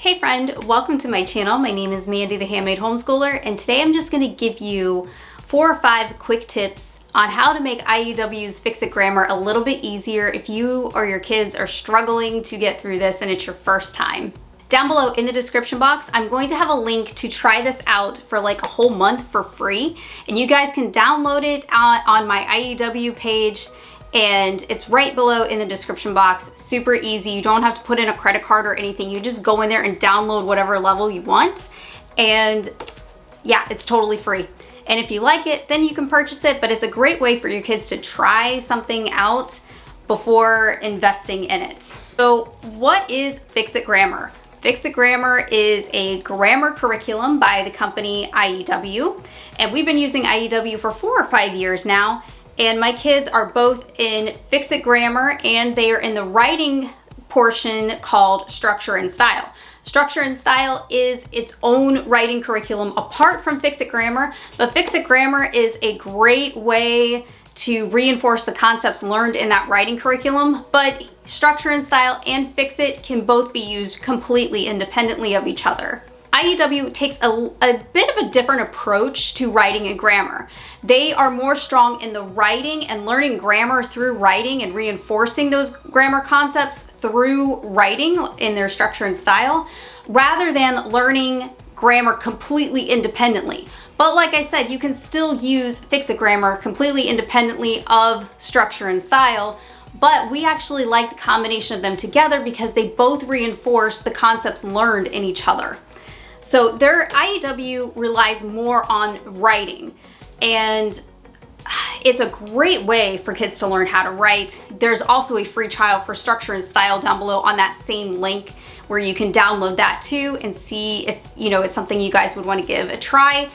Hey friend, welcome to my channel. My name is Mandy the Handmade Homeschooler, and today I'm just going to give you 4 or 5 quick tips on how to make IEW's Fix It Grammar a little bit easier if you or your kids are struggling to get through this and it's your first time. Down below in the description box, I'm going to have a link to try this out for like a whole month for free, and you guys can download it on my IEW page. And it's right below in the description box. Super easy. You don't have to put in a credit card or anything. You just go in there and download whatever level you want. And yeah, it's totally free. And if you like it, then you can purchase it. But it's a great way for your kids to try something out before investing in it. So what is Fix It Grammar? Fix It Grammar is a grammar curriculum by the company IEW. And we've been using IEW for 4 or 5 years now. And my kids are both in Fix It Grammar and they are in the writing portion called Structure and Style. Structure and Style is its own writing curriculum apart from Fix It Grammar, but Fix It Grammar is a great way to reinforce the concepts learned in that writing curriculum, but Structure and Style and Fix It can both be used completely independently of each other. IEW takes a bit of a different approach to writing and grammar. They are more strong in the writing and learning grammar through writing and reinforcing those grammar concepts through writing in their Structure and Style, rather than learning grammar completely independently. But like I said, you can still use Fix It Grammar completely independently of Structure and Style, but we actually like the combination of them together because they both reinforce the concepts learned in each other. So their IEW relies more on writing, and it's a great way for kids to learn how to write. There's also a free trial for Structure and Style down below on that same link where you can download that too and see if it's something you guys would want to give a try.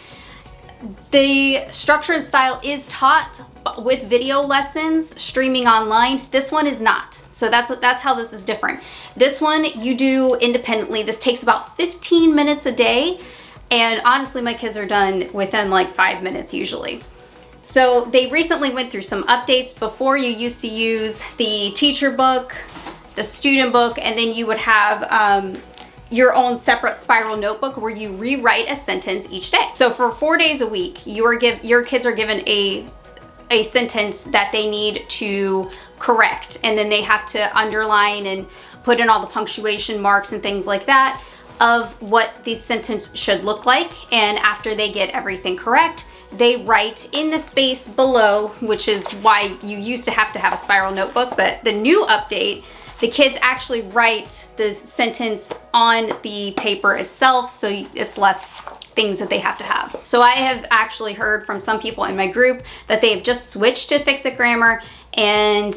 The Structure and Style is taught with video lessons streaming online. This one is not. So that's how this is different. This one you do independently. This takes about 15 minutes a day. And honestly, my kids are done within like 5 minutes usually. So they recently went through some updates. Before, you used to use the teacher book, the student book, and then you would have your own separate spiral notebook where you rewrite a sentence each day. So for 4 days a week, your kids are given a sentence that they need to correct, and then they have to underline and put in all the punctuation marks and things like that of what the sentence should look like. And after they get everything correct, they write in the space below, which is why you used to have a spiral notebook, but the new update, the kids actually write the sentence on the paper itself, so it's less things that they have to have. So I have actually heard from some people in my group that they have just switched to Fix It Grammar, and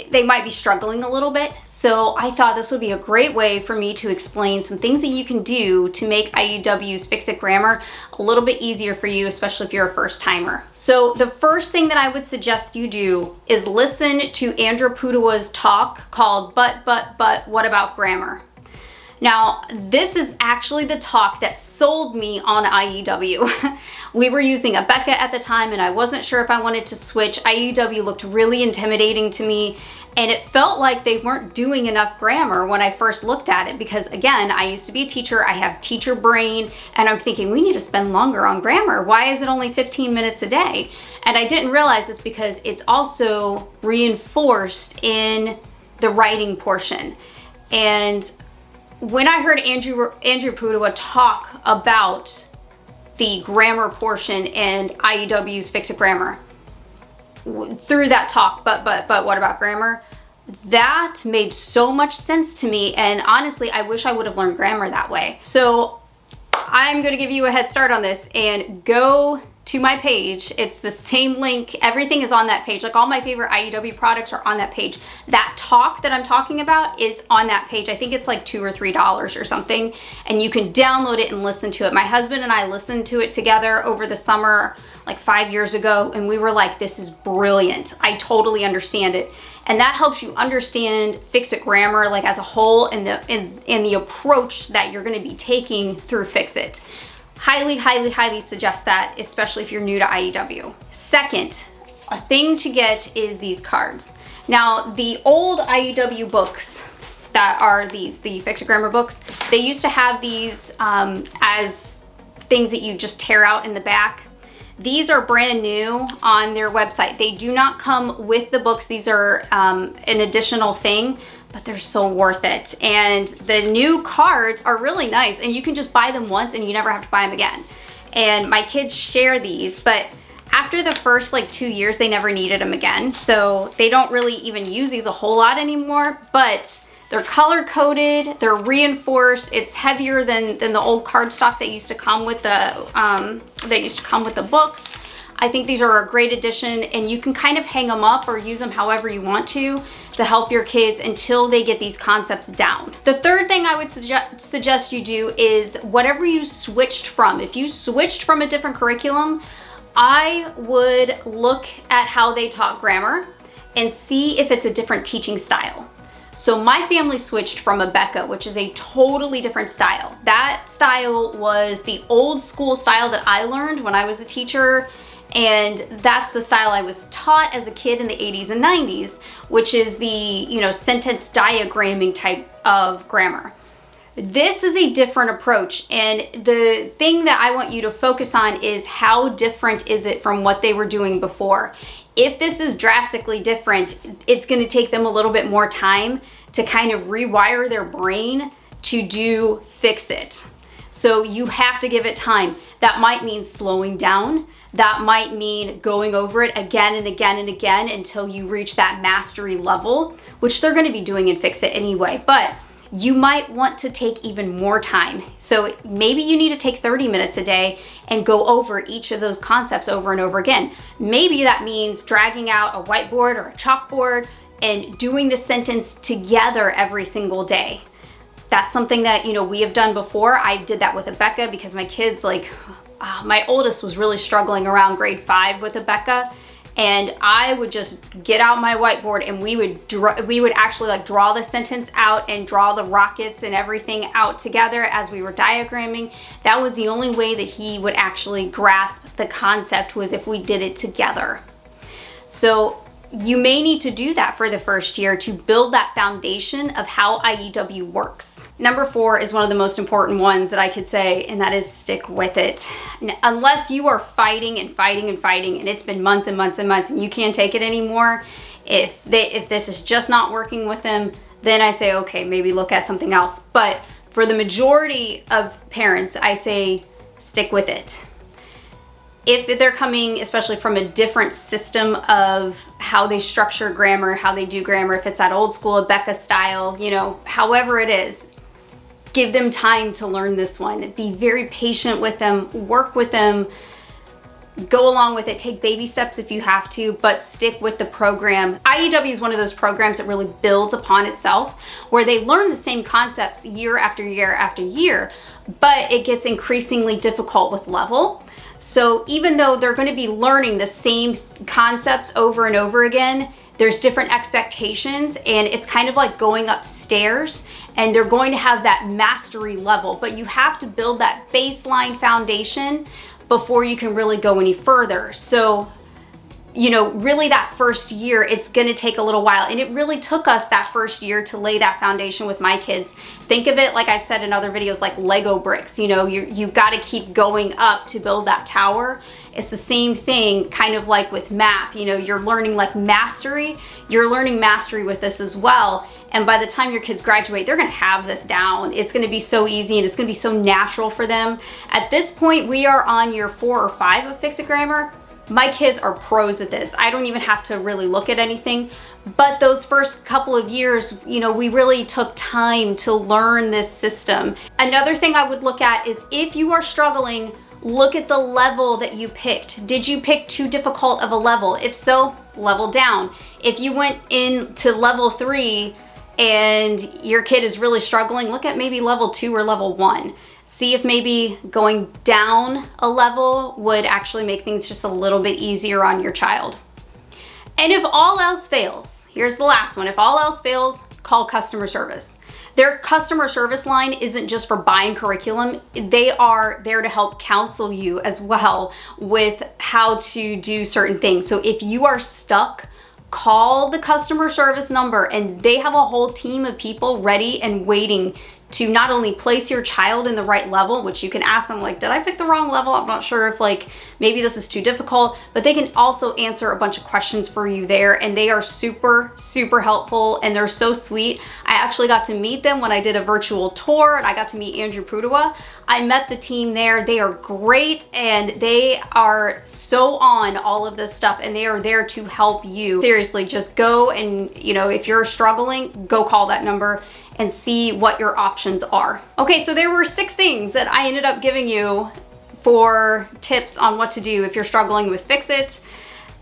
they might be struggling a little bit. So I thought this would be a great way for me to explain some things that you can do to make IEW's Fix It Grammar a little bit easier for you, especially if you're a first timer. So the first thing that I would suggest you do is listen to Andrew Pudewa's talk called But What About Grammar? Now, this is actually the talk that sold me on IEW. We were using Abeka at the time, and I wasn't sure if I wanted to switch. IEW looked really intimidating to me, and it felt like they weren't doing enough grammar when I first looked at it, because again, I used to be a teacher, I have teacher brain, and I'm thinking we need to spend longer on grammar. Why is it only 15 minutes a day? And I didn't realize this because it's also reinforced in the writing portion. And when I heard Andrew Pudewa talk about the grammar portion and IEW's Fix It Grammar through that talk, but what about grammar? That made so much sense to me, and honestly, I wish I would have learned grammar that way. So I'm going to give you a head start on this and go to my page. It's the same link. Everything is on that page. Like all my favorite IEW products are on that page. That talk that I'm talking about is on that page. I think it's like $2 or $3 or something, and you can download it and listen to it. My husband and I listened to it together over the summer like 5 years ago, and we were like, this is brilliant. I totally understand it. And that helps you understand Fix It Grammar like as a whole, and the approach that you're going to be taking through Fix It. Highly suggest that, especially if you're new to IEW. Second, a thing to get is these cards. Now, the old IEW books that are the Fix It Grammar books, they used to have these as things that you just tear out in the back. These are brand new on their website. They do not come with the books. These are an additional thing, but they're so worth it. And the new cards are really nice, and you can just buy them once and you never have to buy them again. And my kids share these, but after the first like 2 years, they never needed them again. So they don't really even use these a whole lot anymore, but they're color coded, they're reinforced. It's heavier than the old cardstock that used to come with the books. I think these are a great addition, and you can kind of hang them up or use them however you want to help your kids until they get these concepts down. The third thing I would suggest you do is whatever you switched from. If you switched from a different curriculum, I would look at how they taught grammar and see if it's a different teaching style. So my family switched from Abeka, which is a totally different style. That style was the old school style that I learned when I was a teacher, and that's the style I was taught as a kid in the 80s and 90s, which is the, you know, sentence diagramming type of grammar. This is a different approach, and the thing that I want you to focus on is how different is it from what they were doing before. If this is drastically different, it's going to take them a little bit more time to kind of rewire their brain to do Fix It. So you have to give it time. That might mean slowing down. That might mean going over it again and again and again until you reach that mastery level, which they're going to be doing in Fix It anyway. But you might want to take even more time. So maybe you need to take 30 minutes a day and go over each of those concepts over and over again. Maybe that means dragging out a whiteboard or a chalkboard and doing the sentence together every single day. That's something that, you know, we have done before. I did that with Abeka because my kids, my oldest was really struggling around grade 5 with Abeka. And I would just get out my whiteboard and we would actually draw the sentence out and draw the rockets and everything out together as we were diagramming. That was the only way that he would actually grasp the concept, was if we did it together. So you may need to do that for the first year to build that foundation of how IEW works. Number 4 is one of the most important ones that I could say, and that is stick with it. Unless you are fighting and fighting and fighting, and it's been months and months and months and you can't take it anymore, if this is just not working with them, then I say, okay, maybe look at something else. But for the majority of parents, I say stick with it. If they're coming, especially from a different system of how they structure grammar, how they do grammar, if it's that old school Abeka style, you know, however it is, give them time to learn this one. Be very patient with them, work with them, go along with it, take baby steps if you have to, but stick with the program. IEW is one of those programs that really builds upon itself, where they learn the same concepts year after year after year, but it gets increasingly difficult with level. So even though they're going to be learning the same concepts over and over again, there's different expectations, and it's kind of like going upstairs, and they're going to have that mastery level, but you have to build that baseline foundation before you can really go any further. So, you know, really that first year, it's gonna take a little while. And it really took us that first year to lay that foundation with my kids. Think of it, like I've said in other videos, like Lego bricks. You know, you've gotta keep going up to build that tower. It's the same thing, kind of like with math. You know, you're learning like mastery. You're learning mastery with this as well. And by the time your kids graduate, they're gonna have this down. It's gonna be so easy, and it's gonna be so natural for them. At this point, we are on year 4 or 5 of Fix It Grammar. My kids are pros at this. I don't even have to really look at anything. But those first couple of years, you know, we really took time to learn this system. Another thing I would look at is, if you are struggling, look at the level that you picked. Did you pick too difficult of a level? If so, level down. If you went into level 3 and your kid is really struggling, look at maybe level 2 or level 1. See if maybe going down a level would actually make things just a little bit easier on your child. And if all else fails, here's the last one. If all else fails, call customer service. Their customer service line isn't just for buying curriculum. They are there to help counsel you as well with how to do certain things. So if you are stuck call the customer service number, and they have a whole team of people ready and waiting to not only place your child in the right level, which you can ask them like, did I pick the wrong level? I'm not sure if like maybe this is too difficult, but they can also answer a bunch of questions for you there, and they are super, super helpful, and they're so sweet. I actually got to meet them when I did a virtual tour, and I got to meet Andrew Pudua. I met the team there. They are great, and they are so on all of this stuff, and they are there to help you. Seriously, just go and, you know, if you're struggling, go call that number and see what your options are. Okay, so there were 6 things that I ended up giving you for tips on what to do if you're struggling with Fix It.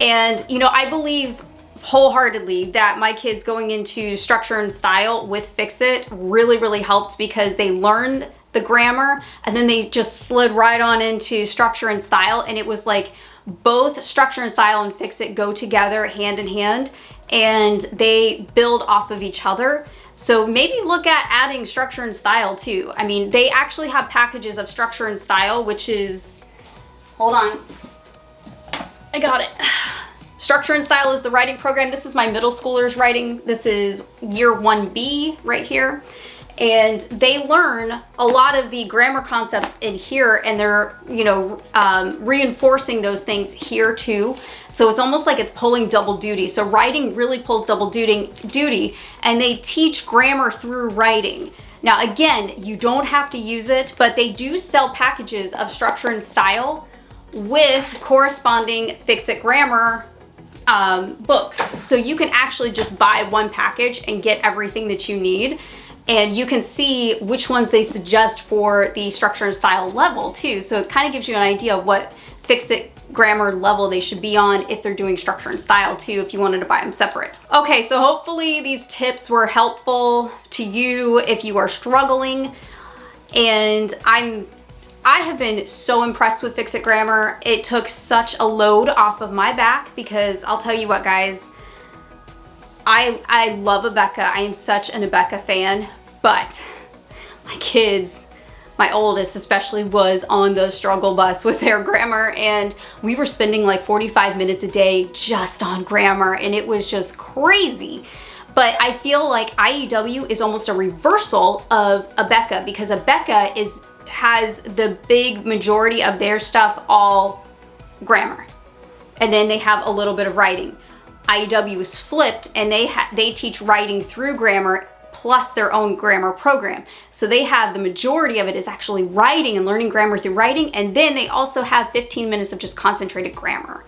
And, you know, I believe wholeheartedly that my kids going into structure and style with Fix It really, really helped, because they learned the grammar and then they just slid right on into structure and style. And it was like both structure and style and Fix It go together hand in hand, and they build off of each other. So maybe look at adding structure and style too. I mean, they actually have packages of structure and style, which is, hold on, I got it. Structure and Style is the writing program. This is my middle schoolers writing. This is year 1B right here. And they learn a lot of the grammar concepts in here, and they're, you know, reinforcing those things here too. So it's almost like it's pulling double duty. So writing really pulls double duty, and they teach grammar through writing. Now, again, you don't have to use it, but they do sell packages of Structure and Style with corresponding Fix It Grammar books. So you can actually just buy one package and get everything that you need. And you can see which ones they suggest for the structure and style level too. So it kind of gives you an idea of what Fix It Grammar level they should be on if they're doing structure and style too, if you wanted to buy them separate. Okay, so hopefully these tips were helpful to you if you are struggling. And I have been so impressed with Fix It Grammar. It took such a load off of my back, because I'll tell you what, guys, I love Abeka. I am such an Abeka fan, but my kids, my oldest especially, was on the struggle bus with their grammar, and we were spending like 45 minutes a day just on grammar, and it was just crazy. But I feel like IEW is almost a reversal of Abeka, because Abeka has the big majority of their stuff all grammar, and then they have a little bit of writing. IEW is flipped, and they teach writing through grammar plus their own grammar program. So they have the majority of it is actually writing and learning grammar through writing, and then they also have 15 minutes of just concentrated grammar.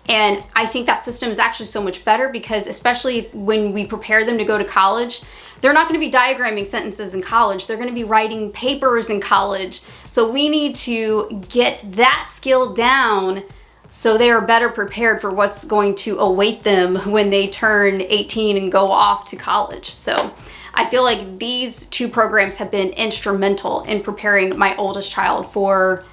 And I think that system is actually so much better, because especially when we prepare them to go to college, they're not going to be diagramming sentences in college. They're going to be writing papers in college. So we need to get that skill down so they are better prepared for what's going to await them when they turn 18 and go off to college. So I feel like these 2 programs have been instrumental in preparing my oldest child for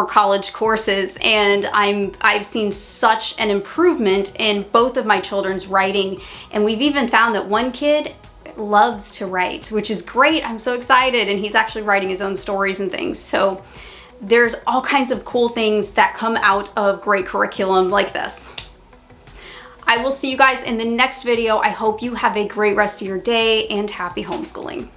college courses, and I've seen such an improvement in both of my children's writing. And we've even found that one kid loves to write, which is great. I'm so excited, and he's actually writing his own stories and things. So there's all kinds of cool things that come out of great curriculum like this. I will see you guys in the next video. I hope you have a great rest of your day, and happy homeschooling.